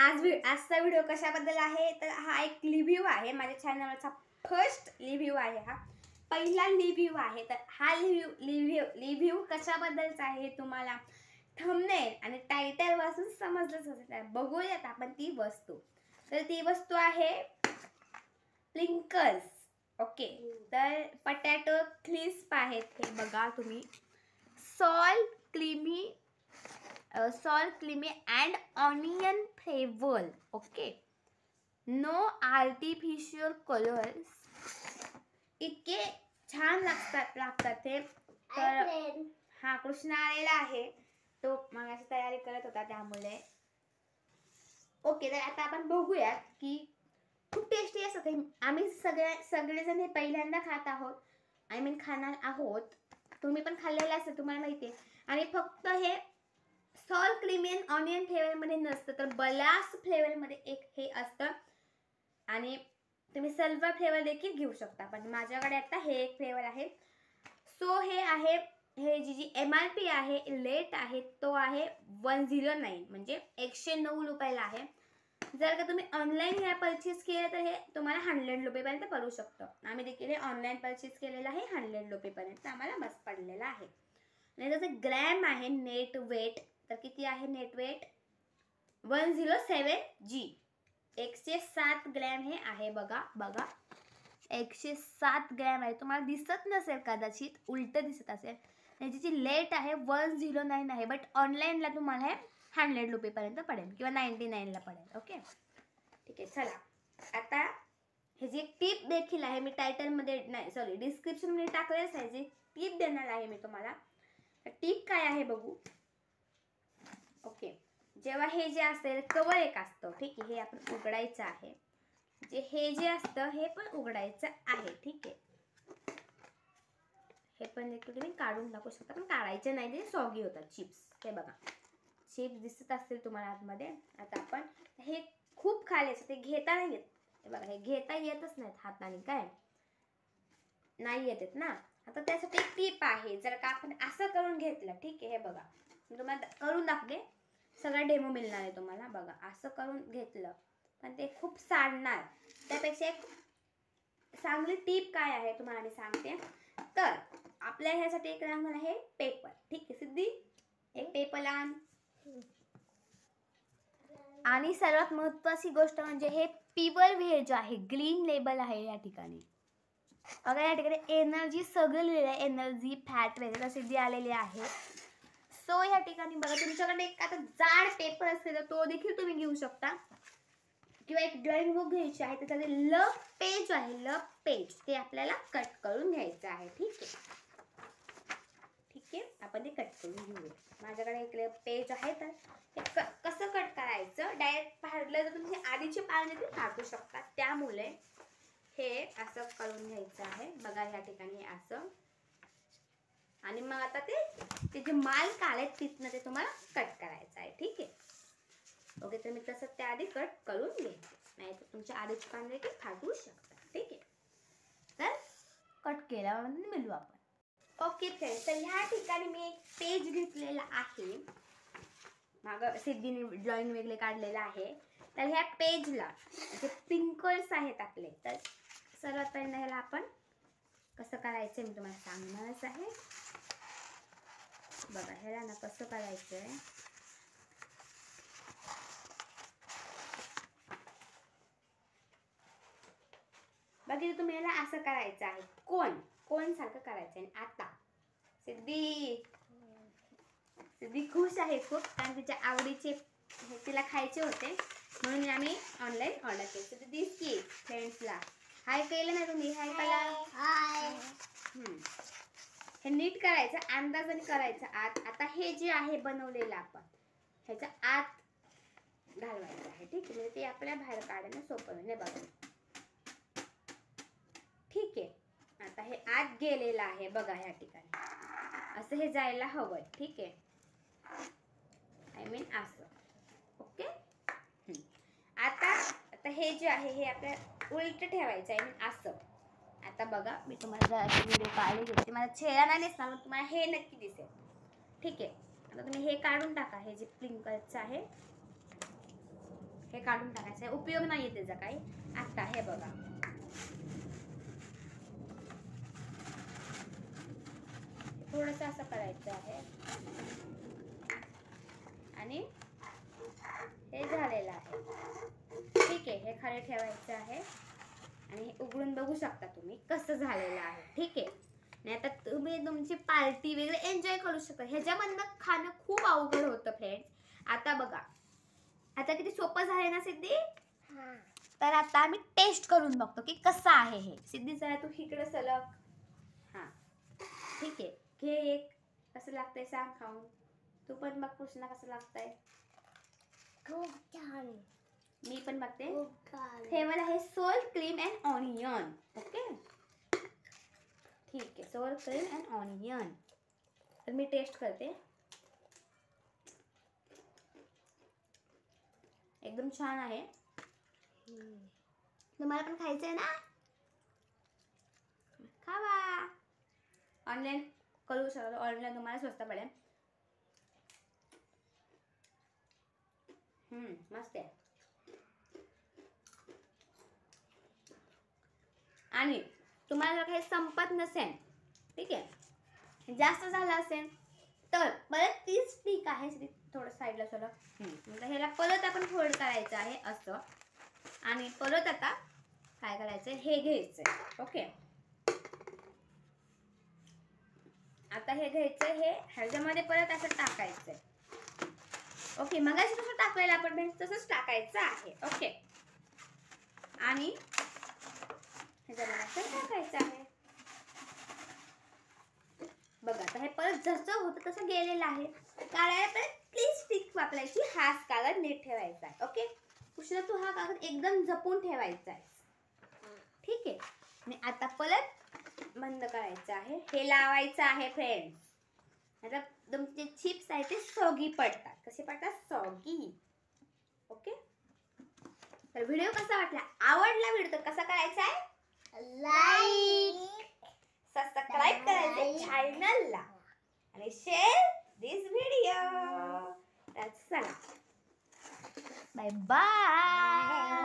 आजचा व्हिडिओ कशाबद्दल आहे तर हा एक रिव्ह्यू आहे. माझ्या चॅनलचा फर्स्ट रिव्ह्यू आहे, हा पहिला रिव्ह्यू आहे. तर हा रिव्ह्यू कशाबद्दलचा आहे तुम्हाला थंबनेल आणि टायटल वाचून समजलंच असेल. बघूयात आपण ती वस्तू. तर ती वस्तू आहे प्रिंकल्स. ओके, तर पटॅटो क्रिस्प आहेत हे बघा तुम्ही. Salt creamy and onion flavour. Okay, no artificial colours. इतके छान लागतात ते. तर हा कृष्णा आलेला आहे, तो मागाशी तयारी करत होता त्यामुळे. ओके, तर आता आपण बघूयात की खूप टेस्टी असतं हे. आम्ही सगळेजण हे पहिल्यांदा खात आहोत. आय मीन खाणार आहोत. तुम्ही पण खाल्लेलं असेल, तुम्हाला माहिती आहे. आणि फक्त हे सॉल्ट क्रीमी अँड ऑनियन फ्लेवरमध्ये नसतं, तर बलास फ्लेवरमध्ये एक हे असतं. आणि तुम्ही सल्फर फ्लेवर देखील घेऊ शकता, पण माझ्याकडे आता हे एक फ्लेवर आहे. सो हे आहे, हे जी MRP आहे, रेट आहे तो आहे 109 म्हणजे 109 रुपयाला आहे. जर का तुम्ही ऑनलाईन हे परचेस केलं तर हे तुम्हाला 100 रुपयेपर्यंत पडू शकतं. आम्ही देखील हे ऑनलाईन परचेस केलेलं आहे. 100 रुपयेपर्यंत आम्हाला बस पडलेला आहे. आणि जसं ग्रॅम आहे नेट वेट, तर किती आहे नेट वेट 107 G. 107 ग्रॅम हे आहे. बघा 107 ग्रॅम आहे. तुम्हाला दिसत नसेल, कदाचित उलट दिसत असेल. याची जी रेट आहे 109 आहे, बट ऑनलाईनला तुम्हाला हे 100 रुपयेपर्यंत पडेल किंवा 99ला पडेल. ओके, ठीक आहे. चला, आता हे जी एक टिप देखील आहे, मी टायटलमध्ये डिस्क्रिप्शनमध्ये टाकलेच आहे. जी टिप देणार आहे मी तुम्हाला. टिप काय आहे बघू. ओके, जेव्हा हे जे असेल कवर एक असतं, ठीक आहे, हे आपण उघडायचं आहे. हे जे असतं हे पण उघडायचं आहे, ठीक आहे. हे पण देखील तुम्ही काढून टाकू शकता, पण काढायचे नाही, ते सॉगी होतात चिप्स. हे बघा, चिप्स दिसत असतील तुम्हाला आतमध्ये. आता आपण हे खूप खायचं, ते घेता नाही येत. हे बघा, हे घेता येतच नाहीत हाताने, काय नाही येतात ना. आता त्यासाठी एक टिप आहे. जर का आपण असं करून घेतलं, ठीक आहे, हे बघा मी तुम्हाला करून दाखवते. सगळा डेमो मिळणार आहे तुम्हाला. बघा, असं करून घेतलं पण ते खूप सांडणार. त्यापेक्षा एक चांगली टिप काय आहे तुम्हाला मी सांगते. तर आपल्या ह्यासाठी एक लागणार आहे पेपर, ठीक आहे. सिद्धी एक पेपर आण. आणि सर्वात महत्त्वाची गोष्ट म्हणजे हे प्युअर व्हेज आहे, ग्रीन लेबल आहे या ठिकाणी. अगं या ठिकाणी एनर्जी सगळं लिहिलेलं आहे, एनर्जी फॅट वगैरे सिद्धी आलेली आहे. सो या ठिकाणी बघा, तुमच्याकडे एक आता जाड पेपर असेल तर तो देखील तुम्ही घेऊ शकता, किंवा एक ड्रॉइंग बुक घ्यायची आहे. त्याच्यामध्ये लव पेज आहे, ते आपल्याला कट करून घ्यायचं आहे. ठीक आहे, आपण ते कट करून घेऊया. माझ्याकडे एक लव पेज आहे, तर हे कसं कट करायचं डायरेक्ट पाहिलं तर तुम्ही आधीची पानं देखील काढू शकता. त्यामुळे हे असं करून घ्यायचं आहे. बघा या ठिकाणी हे असं. आणि मग आता ते जे माल काढायत तिथनं ते तुम्हाला कट करायचं आहे. ठीक आहे, ओके. तर मी तसं त्याआधी कट करून घ्यायचे, नाही तर तुमच्या आधीची पानं देखील फाटू शकतात. ठीक आहे, तर कट केल्यावर मिळू आपण. ओके फ्रेंड्स, तर ह्या ठिकाणी मी एक पेज घेतलेला आहे. मागं सिद्धीने ड्रॉइंग वेगळे काढलेलं आहे. तर ह्या पेजला जे पिंकल्स आहेत आपले, तर सर्वात पहिल्यांदा ह्याला आपण कसं करायचं मी तुम्हाला सांगणारच आहे. बघा, ह्याला ना कसं करायचं आहे. बाकी तुम्ही याला असं करायचं आहे, कोण सारखं करायचं आहे. आता सिद्धी खुश आहे खूप, कारण तिच्या आवडीचे तिला खायचे होते, म्हणून आम्ही ऑनलाईन ऑर्डर केले. सिद्धी की फ्रेंड्सला हाय केलं ना तुम्ही, हाय करा. हे नीट करायचं, अंदाजाने करायचं. आता हे जे आहे बनवलेलं आपण ह्याच्या आत घालवायचं आहे. ठीक आहे, म्हणजे ते आपल्या बाहेर काढणं सोपं होईल. बघा, ठीक आहे. आता हे आत गेलेलं आहे. बघा या ठिकाणी असं हे जायला हवंय. ठीक आहे, आय मीन असं. ओके, आता हे जे आहे हे आपल्या उलट ठेवायचं आहे, मीन असं. आता बघा, मी तुम्हाला व्हिडिओ काढले होते, माझा चेहरा नाही दिसणार, तुम्हाला हे नक्की दिसेल. ठीक आहे, आता तुम्ही हे काढून टाका. हे जे प्रिंकल्सचं आहे हे काढून टाकायचं आहे, उपयोग नाहीये त्याचा काही. आता हे बघा, थोडंसं असं करायचं आहे आणि हे झालेलं आहे. ठीक आहे, हे खाली ठेवायचं आहे आणि हे उघडून बघू शकता तुम्ही कसं झालेलं आहे. ठीक आहे, आणि आता तुम्ही तुमची पार्टी वगैरे एन्जॉय करू शकता. ह्याच्यामधनं खाणं खूप अवघड होतं फ्रेंड्स. आता बघा, आता किती सोपं झालं ना सिद्धी. तर आता आम्ही टेस्ट करून बघतो की कसं आहे हे. सिद्धी जरा तू इकडे सलग. हा ठीक आहे, घे एक. कसं लागतंय सांग खाऊन. तू पण बघ कृष्णा कसं लागतंय. खूप छान. मी पण बघते. हे मला हे sour cream and onion. Okay ठीक आहे, सोल क्रीम अँड ऑनियन. तर मी टेस्ट करते. एकदम छान आहे. तुम्हाला पण खायचं आहे ना, खावा. ऑनलाईन करू शकतो, ऑनलाईन तुम्हाला स्वस्त पडेल. मस्त आहे. आणि तुम्हाला जर काही संपत नसेल, ठीक आहे, जास्त झालं असेल तर परत तीच स्टिक आहे, थोडं साईडला सोडा. ह्याला परत आपण फोल्ड करायचं आहे असं, आणि परत आता काय करायचंय, हे घ्यायचंय. ओके, आता हे घ्यायचंय, हे ह्याच्यामध्ये परत असं टाकायचंय. ओके, मगाशी कसं टाकलेलं आपण तसंच टाकायचं आहे. ओके, आणि ह्याच्यामध्ये असं टाकायचं आहे. बघा, आता हे परत जसं होतं तसं गेलेलं आहे. काढायला परत प्लीज स्टिक वापरायची. हाच कागद नीट ठेवायचा आहे. ओके कृष्णा, तू हा कागद एकदम जपून ठेवायचा आहे. ठीक आहे, आणि आता परत बंद करायचं आहे. हे लावायचं आहे फ्रेंड्स. आता तुमचे चिप्स आहे ते सॉगी पडतात. कसे पडतात? सॉगी. ओके, तर व्हिडिओ कसा वाटला? आवडला व्हिडिओ तर कसा करायचा आहे? लाईक, सबस्क्राईब करायचं चॅनलला आणि शेअर दिस व्हिडिओ. चला, बाय बाय.